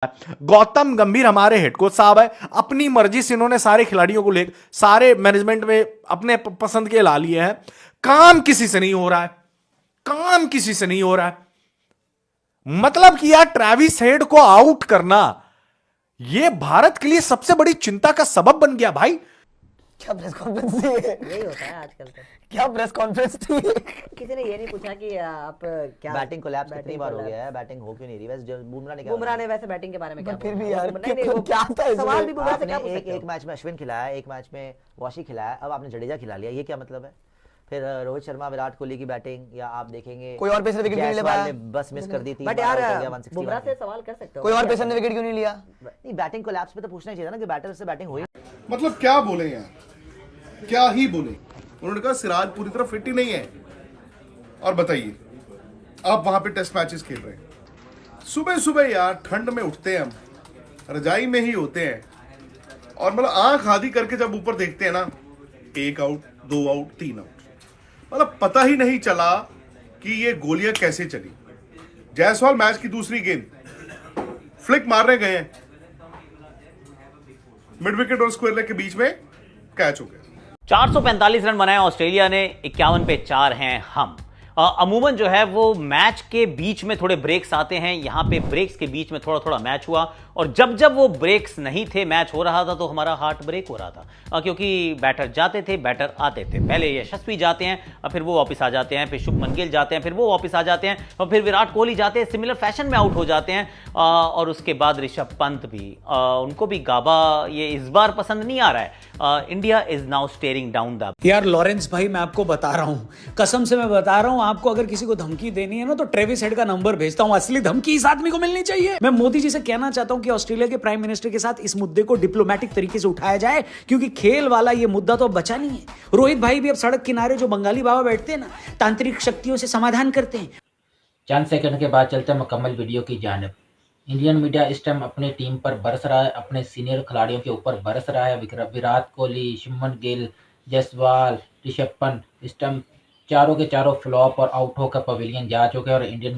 गौतम गंभीर हमारे head coach साहब है, अपनी मर्जी से इन्होंने सारे खिलाड़ियों को लेकर सारे मैनेजमेंट में अपने पसंद के ला लिए हैं। काम किसी से नहीं हो रहा है, काम किसी से नहीं हो रहा है। मतलब कि यार ट्रेविस हेड को आउट करना यह भारत के लिए सबसे बड़ी चिंता का सबब बन गया भाई। क्या प्रेस कॉन्फ्रेंस थी? यही होता है आजकल तो। क्या प्रेस कॉन्फ्रेंस थी? किसी ने ये नहीं पूछा कि आप क्या बैटिंग कोलैप्स कितनी बार हो गया है, बैटिंग हो क्यों नहीं रही? वैसे बुमराह ने वैसे बैटिंग के बारे में क्या फिर बोला? भी यार नहीं, नहीं, वो क्या था सवाल भी बुमराह से आपने क्या पूछ सकते हो? एक मैच में अश्विन खिलाया, एक मैच में वाशी खिलाया, अब आपने जडेजा खिला लिया, ये क्या मतलब है? फिर रोहित शर्मा, विराट कोहली की बैटिंग, या आप देखेंगे कोई और पेसर विकेट क्यों नहीं ले पाया? बस मिस कर दी थी। बट यार बुमराह से सवाल कर सकते हो। कोई और पेसर ने विकेट क्यों नहीं लिया? नहीं, बैटिंग कोलैप्स पे तो पूछना चाहिए ना कि बैटर से बैटिंग हुई। मतलब क्या बोले यार, क्या ही बोले। उन्होंने कहा सिराज पूरी तरह फिट ही नहीं है। और बताइए, आप वहां पे टेस्ट मैचेस खेल रहे हैं, सुबह सुबह यार ठंड में उठते हैं हम, रजाई में ही होते हैं, और मतलब आंख आधी करके जब ऊपर देखते हैं ना, 1 आउट 2 आउट 3 आउट, मतलब पता ही नहीं चला कि ये गोलियां कैसे चली। जायसवाल मैच की दूसरी गेंद फ्लिक मारने गए हैं, मिड विकेट और स्क्वायर लेग के बीच में कैच हो गया। 445 रन बनाए ऑस्ट्रेलिया ने, 51 पे 4 हैं हम। अमूमन जो है वो मैच के बीच में थोड़े ब्रेक्स आते हैं, यहां पे ब्रेक्स के बीच में थोड़ा थोड़ा मैच हुआ, और जब जब वो ब्रेक्स नहीं थे, मैच हो रहा था, तो हमारा हार्ट ब्रेक हो रहा था, क्योंकि बैटर जाते थे, बैटर आते थे। पहले यशस्वी जाते हैं और फिर वो वापस आ जाते हैं, फिर शुभमन गिल जाते हैं, फिर वो वापस आ जाते हैं, और फिर विराट कोहली जाते हैं, सिमिलर फैशन में आउट हो जाते हैं, और उसके बाद ऋषभ पंत भी, उनको भी गाबा ये इस बार पसंद नहीं आ रहा है। India is now steering down the. यार लॉरेंस भाई, मैं आपको बता रहा हूं, कसम से मैं बता रहा हूं, आपको अगर किसी को धमकी देनी है ना, तो ट्रेविस हेड का नंबर भेजता हूं। असली धमकी इस आदमी को मिलनी चाहिए। मैं मोदी जी से कहना चाहता हूं कि ऑस्ट्रेलिया के प्राइम मिनिस्टर के साथ इस मुद्दे को डिप्लोमेटिक तरीके से उठाया जाए, क्योंकि खेल वाला ये मुद्दा तो अब बचा नहीं है। रोहित भाई भी अब सड़क किनारे जो बंगाली बाबा बैठते हैं ना, तांत्रिक शक्तियों से समाधान करते हैं। चंद सेकंड के बाद चलते हैं मुकम्मल वीडियो की जानिब। इंडियन मीडिया इस टाइम अपनी टीम पर बरस रहा है, अपने सीनियर खिलाड़ियों के ऊपर बरस रहा है। विराट कोहली, शुभमन गिल, जायसवाल, ऋषभ पंत इस टाइम चारों के चारों फ्लॉप और आउट होकर पवेलियन जा चुके हैं, और इंडियन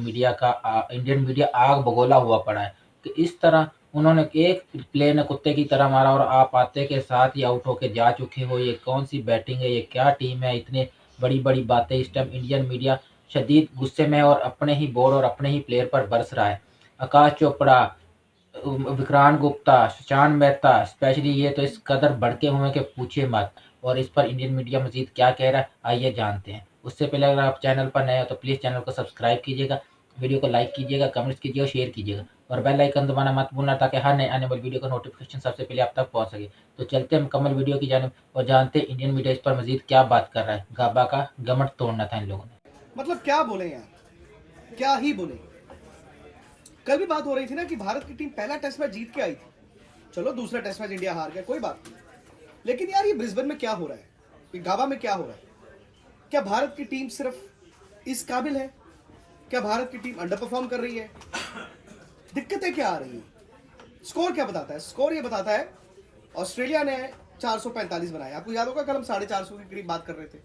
मीडिया आग बगोला हुआ पड़ा है कि इस तरह उन्होंने एक प्लेयर ने कुत्ते की तरह मारा और आप आते के साथ ही आउट होकर जा चुके हो। ये कौन सी बैटिंग है, ये क्या टीम है? इतने बड़ी बड़ी बातें। इस टाइम इंडियन मीडिया शदीद गुस्से में है और अपने ही बोर्ड और अपने ही प्लेयर पर बरस रहा है। आकाश चोपड़ा, विक्रांत गुप्ता, सुशांत मेहता स्पेशली, ये तो इस कदर भड़के हुए हैं कि पूछिए मत। और इस पर इंडियन मीडिया मजीद क्या कह रहा है, आइए जानते हैं। उससे पहले अगर आप चैनल पर नए हो तो प्लीज़ चैनल को सब्सक्राइब कीजिएगा, वीडियो को लाइक कीजिएगा, कमेंट्स कीजिएगा, शेयर कीजिएगा, और बेल आइकन दबाना मत भूलना, ताकि हर नए आने वाली वीडियो का नोटिफिकेशन सबसे पहले आप तक पहुंच सके। तो चलते हैं मुकम्मल वीडियो की जानिब और जानते हैं इंडियन मीडिया इस पर मजीद क्या बात कर रहा है। गाबा का गमट तोड़ना था इन लोगों ने। मतलब क्या बोले यार, क्या ही बोले। कल भी बात हो रही थी ना कि भारत की टीम पहला टेस्ट मैच जीत के आई थी, चलो दूसरा टेस्ट मैच इंडिया हार गया, कोई बात नहीं, लेकिन यार ये ब्रिस्बेन में क्या हो रहा है, ये गाबा में क्या हो रहा है? क्या भारत की टीम सिर्फ इस काबिल है? क्या भारत की टीम अंडर परफॉर्म कर रही है? दिक्कतें क्या आ रही हैं? स्कोर क्या बताता है? स्कोर ये बताता है ऑस्ट्रेलिया ने 445 बनाए। आपको याद होगा कल हम 450 के करीब बात कर रहे थे,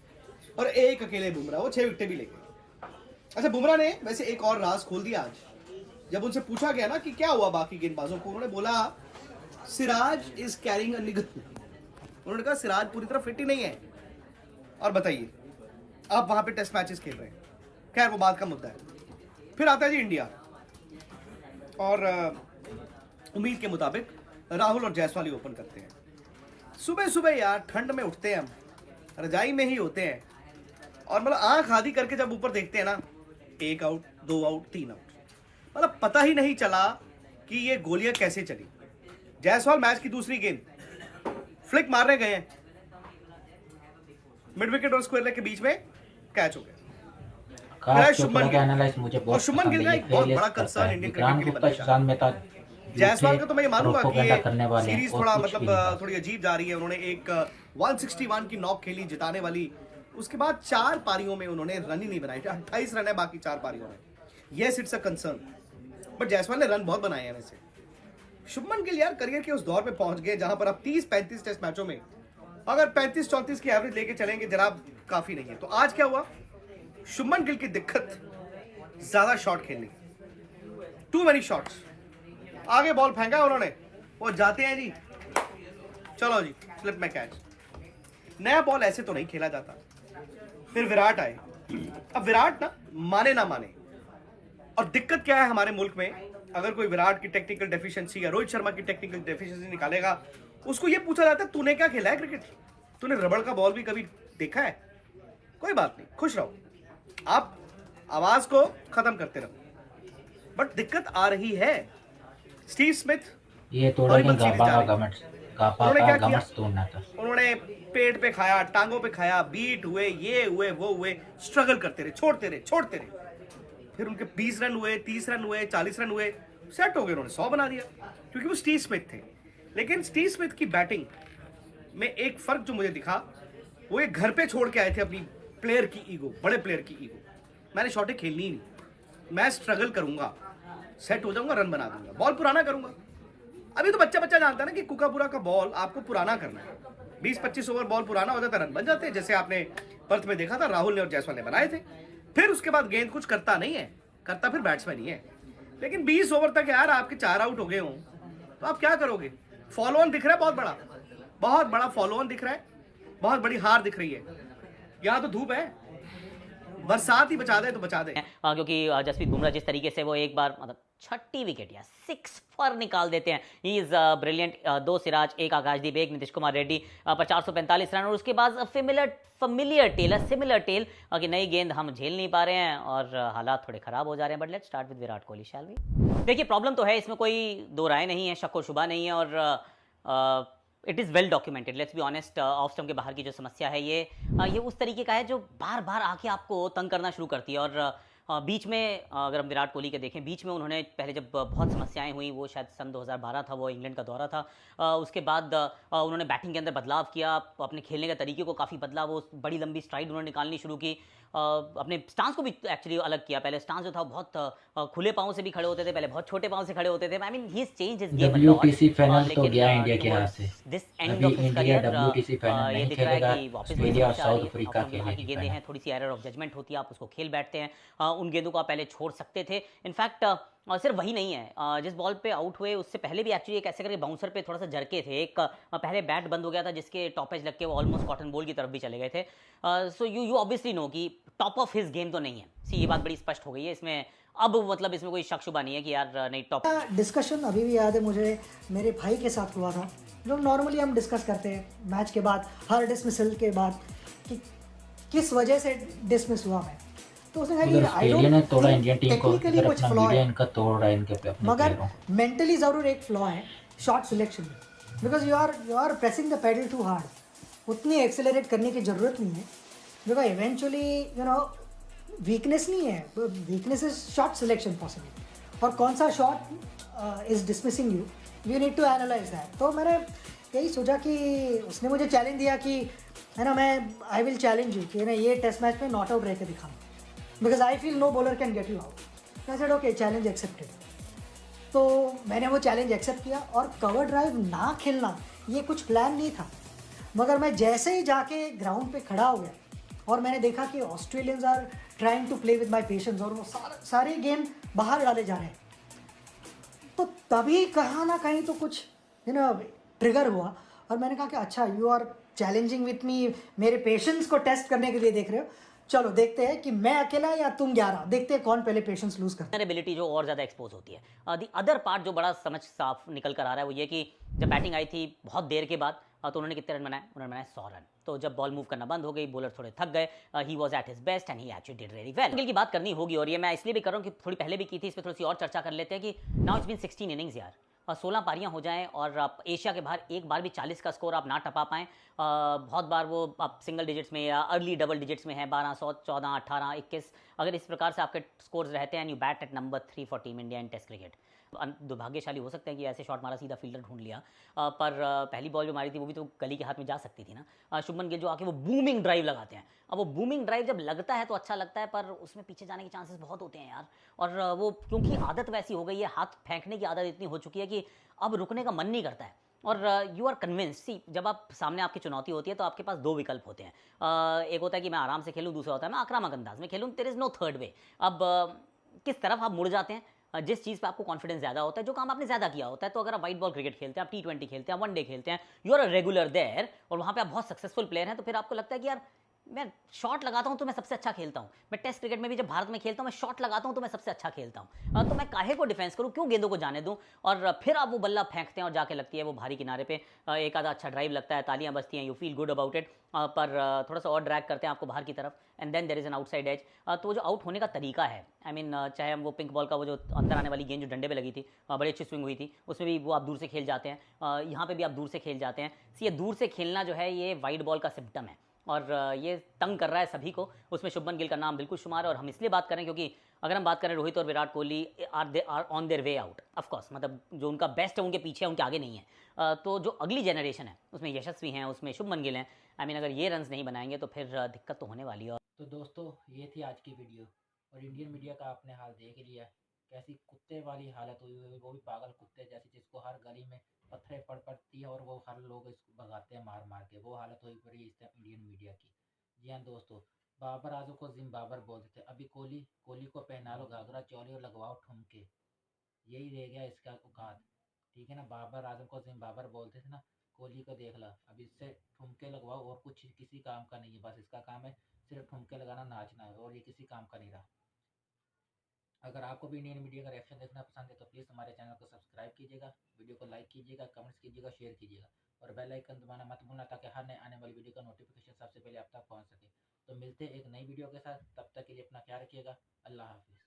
और एक अकेले बुमराह, वो 6 विकेटें भी ले गए। अच्छा, बुमराह ने वैसे एक और राज खोल दिया आज, जब उनसे पूछा गया ना कि क्या हुआ बाकी गेंदबाजों को, उन्होंने बोला सिराज इज कैरिंग अ निगल। उन्होंने कहा सिराज पूरी तरह फिट ही नहीं है। और बताइए, आप वहां पे टेस्ट मैचेस खेल रहे हैं, खैर वो बात का मुद्दा है। फिर आता है जी इंडिया, और उम्मीद के मुताबिक राहुल और जायसवाल ही ओपन करते हैं। सुबह सुबह यार ठंड में उठते हैं हम, रजाई में ही होते हैं, और मतलब आंख आधी करके जब ऊपर देखते हैं ना, 1 आउट 2 आउट 3 आउट, मतलब पता ही नहीं चला कि ये गोलियां कैसे चली। जायसवाल मैच की दूसरी गेंद फ्लिक मारने गए हैं, मिड विकेट और स्क्वायर लेग के बीच में कैच हो गया। शुभमन गिल एक बहुत बड़ा कंसर्न इंडियन क्रिकेट के लिए बना। जायसवाल का तो मैं ये मानूंगा कि ये सीरीज थोड़ा मतलब थोड़ी अजीब जा रही है। उन्होंने एक 161 की नॉक खेली जिताने वाली, उसके बाद 4 पारियों में उन्होंने रन ही नहीं बनाए, 28 रन है बाकी 4 पारियों में। Yes, it's a concern, but Jaiswal ने रन बहुत बनाए हैं। वैसे शुभमन गिल यार करियर के उस दौर में पहुंच गए जहां पर अब 30-35 टेस्ट मैचों में अगर 35-34 की एवरेज लेके चलेंगे जनाब, काफी नहीं है। तो आज क्या हुआ, शुभमन गिल की दिक्कत ज्यादा शॉट खेलने, टू मेनी शॉट्स, आगे बॉल फेंका उन्होंने, वो जाते हैं जी, चलो जी स्लिप में कैच। नया बॉल ऐसे तो नहीं खेला जाता। फिर विराट आए। अब विराट ना माने, और दिक्कत क्या है हमारे मुल्क में, अगर कोई विराट की टेक्निकल डेफिशिएंसी या रोहित शर्मा की टेक्निकल डेफिशिएंसी निकालेगा, उसको ये पूछा जाता है तूने क्या खेला है क्रिकेट, तूने रबड़ का बॉल भी कभी देखा है? कोई बात नहीं, खुश रहो, आप आवाज को खत्म करते रहो। बट दिक्कत आ रही है। स्टीव स्मिथ ये थोड़ा horrible series जा रही। उन्होंने क्या किया? तोड़ना था। उन्होंने पेट पे खाया, टांगों पे खाया, बीट हुए, ये हुए, वो हुए, स्ट्रगल करते रहे, छोड़ते रहे। फिर उनके 20 रन हुए, 30 रन हुए, 40 रन हुए, सेट हो गए, उन्होंने 100 बना दिया, क्योंकि वो स्टीव स्मिथ थे। लेकिन स्टीव स्मिथ की बैटिंग में एक फर्क जो मुझे दिखा, वो एक घर पे छोड़ के आए थे अपनी प्लेयर की ईगो, बड़े प्लेयर की ईगो। मैंने शॉटें खेलनी ही नहीं, मैं स्ट्रगल करूंगा, सेट हो जाऊंगा, रन बना दूंगा, बॉल पुराना करूंगा। अभी तो बच्चा जानता है ना कि कुकापुरा का बॉल आपको पुराना करना है। 20-25 ओवर बॉल पुराना हो जाता है, रन बन जाते हैं, जैसे आपने पर्थ में देखा था, राहुल ने और जायसवाल ने बनाए थे। फिर उसके बाद गेंद कुछ करता नहीं है, करता फिर बैट्समैन ही है। लेकिन 20 ओवर तक यार आपके 4 आउट हो गए हों, तो आप क्या करोगे? फॉलो ऑन दिख रहा है, बहुत बड़ा फॉलो ऑन दिख रहा है, बहुत बड़ी हार दिख रही है। यहाँ तो धूप है, बरसात ही बचा दे तो बचा दे। क्योंकि जसप्रीत बुमराह जिस तरीके से वो एक बार मतलब 6ठी विकेट या 6 पर निकाल देते हैं, ही इज ब्रिलियंट। 2 सिराज, 1 आकाशदीप, 1 नीतीश कुमार रेड्डी पर 445 रन, और उसके बाद सिमिलर टेल कि नई गेंद हम झेल नहीं पा रहे हैं और हालात थोड़े खराब हो जा रहे हैं। But let's start with Virat Kohli, shall we. देखिए प्रॉब्लम तो है, इसमें कोई दो राय नहीं है, शक और शुबा नहीं है, और it is well documented. Let's be honest, off stump के बाहर की जो समस्या है ये उस तरीके का है जो बार बार आके आपको तंग करना शुरू करती है। और बीच में अगर हम विराट कोहली के देखें, बीच में उन्होंने पहले जब बहुत समस्याएं हुई, वो शायद सन 2012 था, वो इंग्लैंड का दौरा था, उसके बाद उन्होंने बैटिंग के अंदर बदलाव किया, अपने खेलने के तरीके को काफ़ी बदला, वो बड़ी लंबी स्ट्राइड उन्होंने निकालनी शुरू की, अपने स्टांस को भी एक्चुअली अलग किया। पहले स्टांस जो था बहुत खुले पाँव से भी खड़े होते थे, पहले बहुत छोटे पाँव से खड़े होते थे। I mean he is change his game. WTC final तो गया इंडिया के हाथ से। दिस एंड अभी of his India career WTC final ये नहीं दिख रहा है खेलेगा, कि वापस ऑस्ट्रेलिया और साउथ अफ्रीका की खेलेगी गेंदें फाइनल। हैं, थोड़ी सी एरर ऑफ जजमेंट होती है, आप उसको खेल बैठते हैं, उन गेंदों को आप पहले छोड़ सकते थे। इनफैक्ट सिर्फ वही नहीं है, जिस बॉल पे आउट हुए उससे पहले भी एक्चुअली एक ऐसे करके बाउंसर पे थोड़ा सा झरके थे, एक पहले बैट बंद हो गया था जिसके टॉप एज लग के वो ऑलमोस्ट कॉटन बॉल की तरफ भी चले गए थे। सो यू ऑब्वियसली नो कि टॉप ऑफ हिज गेम तो नहीं है। सी ये बात बड़ी स्पष्ट हो गई है इसमें, अब मतलब इसमें कोई शक शुबा नहीं है कि यार नहीं टॉप। डिस्कशन अभी भी याद है मुझे, मेरे भाई के साथ हुआ था। लोग नॉर्मली हम डिस्कस करते हैं मैच के बाद, हर डिसमिसल के बाद, कि किस वजह से डिसमिस हुआ मैं। तो उसने कहा कि ऑस्ट्रेलिया ने तोड़ा इंडियन टीम को, टेक्निकली कुछ अपना फ्लॉ मीडिया है, इनका तोड़ रहा है इनके पे अपने मगर प्लेयरों को। मेंटली ज़रूर एक फ्लॉ है शॉट सिलेक्शन में, because you are pressing the pedal too hard. उतनी एक्सेलरेट करने की ज़रूरत नहीं है, बिकॉज इवेंचुअली वीकनेस नहीं है, weakness is shot selection possible, और कौन सा shot is dismissing you need to analyse that. तो मैंने यही सोचा कि उसने मुझे चैलेंज दिया कि है ना, मैं आई विल चैलेंज यू कि ना ये टेस्ट मैच में नॉट आउट रह के दिखाऊँ, because I feel no bowler can get you out. I said okay, challenge accepted. तो मैंने वो चैलेंज एक्सेप्ट किया, और कवर ड्राइव ना खेलना ये कुछ प्लान नहीं था, मगर मैं जैसे ही जाके ग्राउंड पे खड़ा हो गया और मैंने देखा कि Australians are trying to play with my patience, और वो सारे गेम बाहर डाले जा रहे हैं, तो तभी कहीं ना कहीं तो कुछ ट्रिगर हुआ, और मैंने कहा कि अच्छा, you are challenging with me, मेरे पेशेंस को टेस्ट करने के लिए देख रहे हो, चलो देखते हैं कि मैं अकेला या तुम 11, देखते हैं कौन पहले पेशेंस लूज करता है। एबिलिटी जो और ज़्यादा एक्सपोज होती है। दी अदर पार्ट जो बड़ा समझ साफ निकल कर आ रहा है वो ये कि जब बैटिंग आई थी बहुत देर के बाद, तो उन्होंने कितने रन बनाए? उन्होंने बनाए 100 रन। तो जब बॉल मूव करना बंद हो गई, बॉलर थोड़े थक गए, he was at his best and he actually did really well. Gill की बात करनी होगी, और ये मैं इसलिए भी कर रहा हूँ कि थोड़ी पहले भी की थी, इस पर थोड़ी सी और चर्चा कर लेते हैं कि नाउ इट्स बीन 16 इनिंग्स यार, 16 पारियां हो जाएं, और आप एशिया के बाहर एक बार भी 40 का स्कोर आप ना टपा पाएँ। बहुत बार वो आप सिंगल डिजिट्स में या अर्ली डबल डिजिट्स में है, 1200, 14, 18, 21, अगर इस प्रकार से आपके स्कोर्स रहते हैं, you bat at number 3 for team India in test cricket. दुर्भाग्यशाली हो सकता है कि ऐसे शॉट मारा, सीधा फील्डर ढूंढ लिया, पर पहली बॉल जो मारी थी वो भी तो गली के हाथ में जा सकती थी ना। शुभमन गिल जो आके वो बूमिंग ड्राइव लगाते हैं, अब वो बूमिंग ड्राइव जब लगता है तो अच्छा लगता है, पर उसमें पीछे जाने के चांसेस बहुत होते हैं यार। और वो क्योंकि आदत वैसी हो गई है, हाथ फेंकने की आदत इतनी हो चुकी है कि अब रुकने का मन नहीं करता है, और यू आर कन्विंस्ड। सी, जब आप सामने आपकी चुनौती होती है तो आपके पास 2 विकल्प होते हैं, एक होता है कि मैं आराम से खेलूं, दूसरा होता है मैं आक्रामक अंदाज में खेलूं, there is no third way. अब किस तरफ आप मुड़ जाते हैं जिस चीज़ पे आपको कॉन्फिडेंस ज़्यादा होता है, जो काम आपने ज़्यादा किया होता है। तो अगर आप वाइट बॉल क्रिकेट खेलते हैं, आप T20 खेलते हैं, वनडे खेलते हैं, you are a regular there, और वहाँ पे आप बहुत सक्सेसफुल प्लेयर हैं, तो फिर आपको लगता है कि यार मैं शॉट लगाता हूं तो मैं सबसे अच्छा खेलता हूं। मैं टेस्ट क्रिकेट में भी जब भारत में खेलता हूं, मैं शॉट लगाता हूं तो मैं सबसे अच्छा खेलता हूं। तो मैं काहे को डिफेंस करूं, क्यों गेंदों को जाने दूं। और फिर आप वो बल्ला फेंकते हैं और जाके लगती है वो भारी किनारे पे। एक आधा अच्छा ड्राइव लगता है, तालियां बजती हैं, you feel good about it. पर थोड़ा सा और ड्रैग करते हैं आपको बाहर की तरफ, and then there is an outside edge. तो जो आउट होने का तरीका है, आई मीन चाहे हम वो पिंक बॉल का वो जो अंदर आने वाली गेंद जो डंडे पे लगी थी, बड़ी अच्छी स्विंग हुई थी, उसमें भी वो आप दूर से खेल जाते हैं। यहाँ पे भी आप दूर से खेल जाते हैं। ये दूर से खेलना जो है ये वाइट बॉल का सिम्टम है, और ये तंग कर रहा है सभी को। उसमें शुभमन गिल का नाम बिल्कुल शुमार है, और हम इसलिए बात करें क्योंकि अगर हम बात करें रोहित और Virat Kohli are on their way out. Of course मतलब जो उनका बेस्ट है उनके पीछे है, उनके आगे नहीं है। तो जो अगली जनरेशन है उसमें यशस्वी हैं, उसमें शुभमन गिल हैं। आई मीन अगर ये रन्स नहीं बनाएंगे तो फिर दिक्कत तो होने वाली है। तो दोस्तों ये थी आज की वीडियो, और इंडियन मीडिया का आपने हाल देख लिया, कैसी कुत्ते वाली हालत हुई हुई, वो भी पागल कुत्ते जैसी, जिसको हर गली में पत्थरें पड़ती है और वो हर लोग इसको भगाते हैं मार मार के। वो हालत हुई पड़ी इस टाइम इंडियन मीडिया की। जी हाँ दोस्तों, बाबर आजम को जिम बाबर बोलते थे, अभी कोहली को पहना लो घाघरा चोली और लगवाओ ठुमके, यही रह गया इसका औकात। ठीक है ना, बाबर आजम को जिम बाबर बोलते थे ना, कोहली को देख ला, अब इससे ठुमके लगवाओ, और कुछ किसी काम का नहीं है, बस इसका काम है सिर्फ ठुमके लगाना, नाचना है, और ये किसी काम का नहीं रहा। अगर आपको भी इंडियन मीडिया का रिएक्शन देखना पसंद है तो प्लीज़ हमारे चैनल को सब्सक्राइब कीजिएगा, वीडियो को लाइक कीजिएगा, कमेंट्स कीजिएगा, शेयर कीजिएगा, और बेल आइकन दबाना मत भूलना, ताकि हर नए आने वाली वीडियो का नोटिफिकेशन सबसे पहले आप तक पहुंच सके। तो मिलते हैं एक नई वीडियो के साथ, तब तक के लिए अपना ख्याल रखिएगा। अल्लाह हाफिज़।